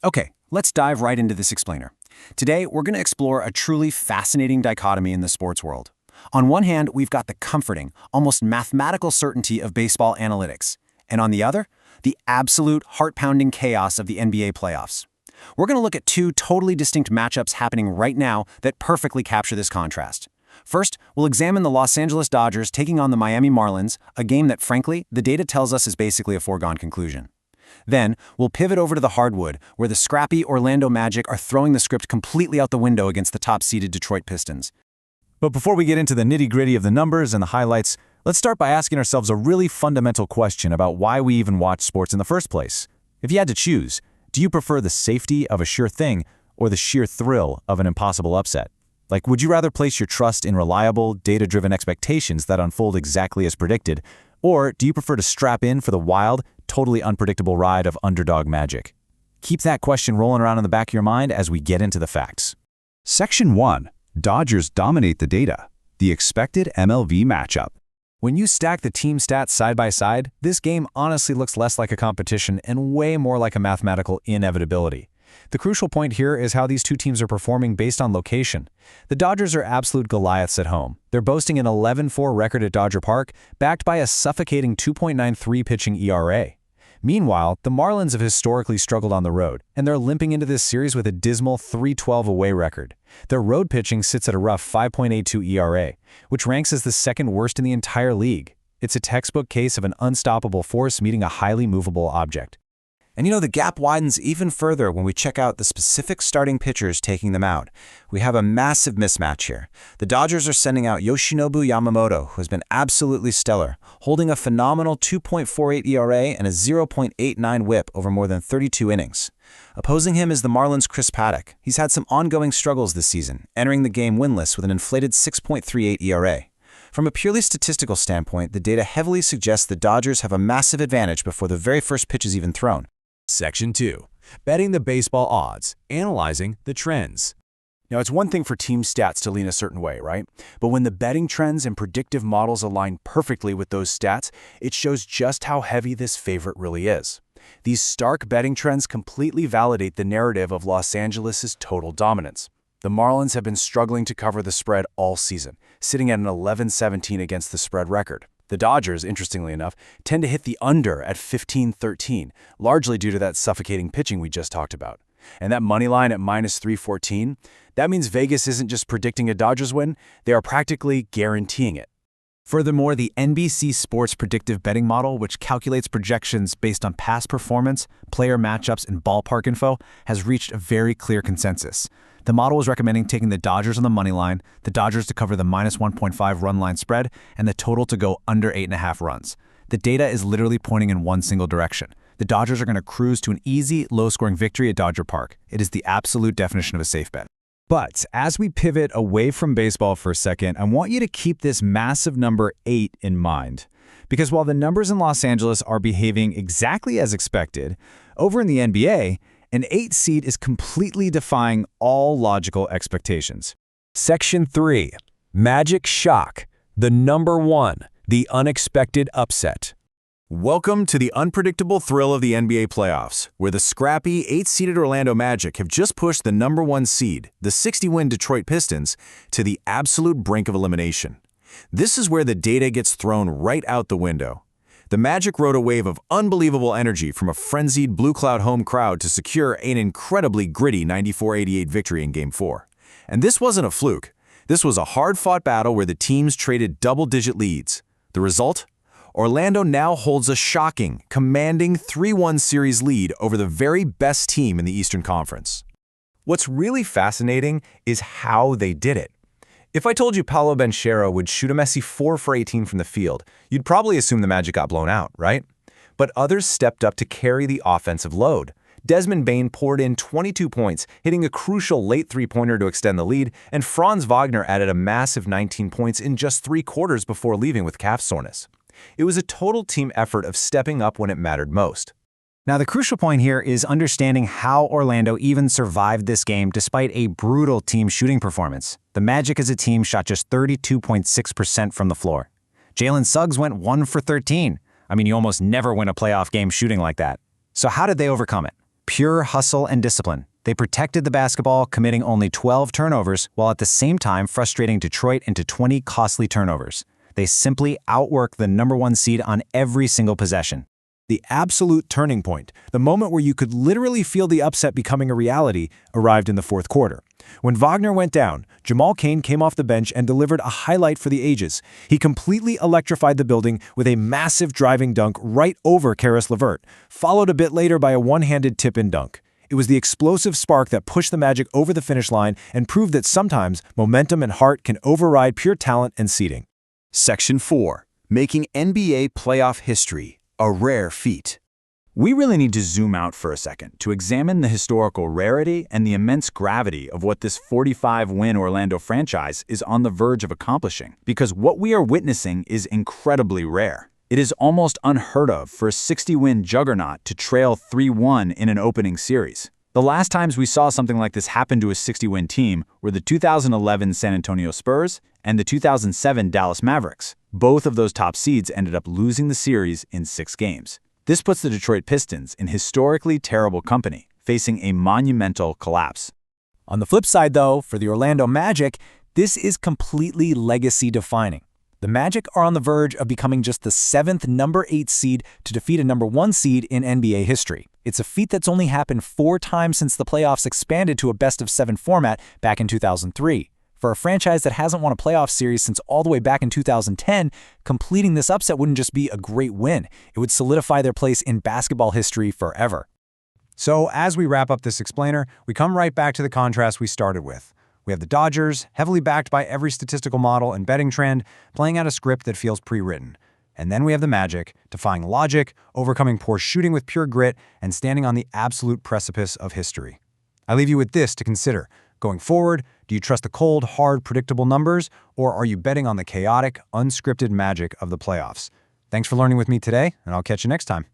Okay, let's dive right into this explainer. Today, we're going to explore a truly fascinating dichotomy in the sports world. On one hand, we've got the comforting, almost mathematical certainty of baseball analytics. And on the other, the absolute heart-pounding chaos of the NBA playoffs. We're going to look at two totally distinct matchups happening right now that perfectly capture this contrast. First, we'll examine the Los Angeles Dodgers taking on the Miami Marlins, a game that, frankly, the data tells us is basically a foregone conclusion. Then, we'll pivot over to the hardwood, where the scrappy Orlando Magic are throwing the script completely out the window against the top-seeded Detroit Pistons. But before we get into the nitty-gritty of the numbers and the highlights, let's start by asking ourselves a really fundamental question about why we even watch sports in the first place. If you had to choose, do you prefer the safety of a sure thing or the sheer thrill of an impossible upset? Like, would you rather place your trust in reliable, data-driven expectations that unfold exactly as predicted, or do you prefer to strap in for the wild, totally unpredictable ride of underdog magic? Keep that question rolling around in the back of your mind as we get into the facts. Section 1. Dodgers dominate the data. The expected MLB matchup. When you stack the team stats side by side, this game honestly looks less like a competition and way more like a mathematical inevitability. The crucial point here is how these two teams are performing based on location. The Dodgers are absolute Goliaths at home. They're boasting an 11-4 record at Dodger Park, backed by a suffocating 2.93 pitching ERA. Meanwhile, the Marlins have historically struggled on the road, and they're limping into this series with a dismal 3.12 away record. Their road pitching sits at a rough 5.82 ERA, which ranks as the second worst in the entire league. It's a textbook case of an unstoppable force meeting a highly movable object. And the gap widens even further when we check out the specific starting pitchers taking them out. We have a massive mismatch here. The Dodgers are sending out Yoshinobu Yamamoto, who has been absolutely stellar, holding a phenomenal 2.48 ERA and a 0.89 whip over more than 32 innings. Opposing him is the Marlins' Chris Paddock. He's had some ongoing struggles this season, entering the game winless with an inflated 6.38 ERA. From a purely statistical standpoint, the data heavily suggests the Dodgers have a massive advantage before the very first pitch is even thrown. Section 2. Betting the baseball odds, analyzing the trends. Now, it's one thing for team stats to lean a certain way, right? But when the betting trends and predictive models align perfectly with those stats, it shows just how heavy this favorite really is. These stark betting trends completely validate the narrative of Los Angeles' total dominance. The Marlins have been struggling to cover the spread all season, sitting at an 11-17 against the spread record. The Dodgers, interestingly enough, tend to hit the under at 15-13, largely due to that suffocating pitching we just talked about. And that money line at minus 314, that means Vegas isn't just predicting a Dodgers win, they are practically guaranteeing it. Furthermore, the NBC Sports predictive betting model, which calculates projections based on past performance, player matchups, and ballpark info, has reached a very clear consensus. The model was recommending taking the Dodgers on the money line, the Dodgers to cover the minus 1.5 run line spread, and the total to go under 8.5 runs. The data is literally pointing in one single direction. The Dodgers are going to cruise to an easy, low-scoring victory at Dodger Park. It is the absolute definition of a safe bet. But as we pivot away from baseball for a second, I want you to keep this massive number 8 in mind. Because while the numbers in Los Angeles are behaving exactly as expected, over in the NBA, an 8 seed is completely defying all logical expectations. Section 3. Magic Shock. The number 1. The unexpected upset. Welcome to the unpredictable thrill of the NBA playoffs, where the scrappy 8-seeded Orlando Magic have just pushed the number 1 seed, the 60-win Detroit Pistons, to the absolute brink of elimination. This is where the data gets thrown right out the window. The Magic rode a wave of unbelievable energy from a frenzied Blue Cloud home crowd to secure an incredibly gritty 94-88 victory in Game 4. And this wasn't a fluke. This was a hard-fought battle where the teams traded double-digit leads. The result? Orlando now holds a shocking, commanding 3-1 series lead over the very best team in the Eastern Conference. What's really fascinating is how they did it. If I told you Paolo Banchero would shoot a messy 4 for 18 from the field, you'd probably assume the Magic got blown out, right? But others stepped up to carry the offensive load. Desmond Bane poured in 22 points, hitting a crucial late three-pointer to extend the lead, and Franz Wagner added a massive 19 points in just 3 quarters before leaving with calf soreness. It was a total team effort of stepping up when it mattered most. Now, the crucial point here is understanding how Orlando even survived this game despite a brutal team shooting performance. The Magic as a team shot just 32.6% from the floor. Jalen Suggs went 1 for 13. I mean, you almost never win a playoff game shooting like that. So how did they overcome it? Pure hustle and discipline. They protected the basketball, committing only 12 turnovers, while at the same time frustrating Detroit into 20 costly turnovers. They simply outworked the #1 seed on every single possession. The absolute turning point, the moment where you could literally feel the upset becoming a reality, arrived in the fourth quarter. When Wagner went down, Jamal Cain came off the bench and delivered a highlight for the ages. He completely electrified the building with a massive driving dunk right over Caris LeVert, followed a bit later by a one-handed tip-in dunk. It was the explosive spark that pushed the Magic over the finish line and proved that sometimes momentum and heart can override pure talent and seeding. Section 4. Making NBA playoff history. A rare feat. We really need to zoom out for a second to examine the historical rarity and the immense gravity of what this 45-win Orlando franchise is on the verge of accomplishing, because what we are witnessing is incredibly rare. It is almost unheard of for a 60-win juggernaut to trail 3-1 in an opening series. The last times we saw something like this happen to a 60-win team were the 2011 San Antonio Spurs and the 2007 Dallas Mavericks. Both of those top seeds ended up losing the series in 6 games. This puts the Detroit Pistons in historically terrible company, facing a monumental collapse. On the flip side, though, for the Orlando Magic, this is completely legacy-defining. The Magic are on the verge of becoming just the 7th #8 seed to defeat a #1 seed in NBA history. It's a feat that's only happened 4 times since the playoffs expanded to a best-of-7 format back in 2003. For a franchise that hasn't won a playoff series since all the way back in 2010, completing this upset wouldn't just be a great win. It would solidify their place in basketball history forever. So as we wrap up this explainer, we come right back to the contrast we started with. We have the Dodgers, heavily backed by every statistical model and betting trend, playing out a script that feels pre-written. And then we have the Magic, defying logic, overcoming poor shooting with pure grit, and standing on the absolute precipice of history. I leave you with this to consider. Going forward, do you trust the cold, hard, predictable numbers, or are you betting on the chaotic, unscripted magic of the playoffs? Thanks for learning with me today, and I'll catch you next time.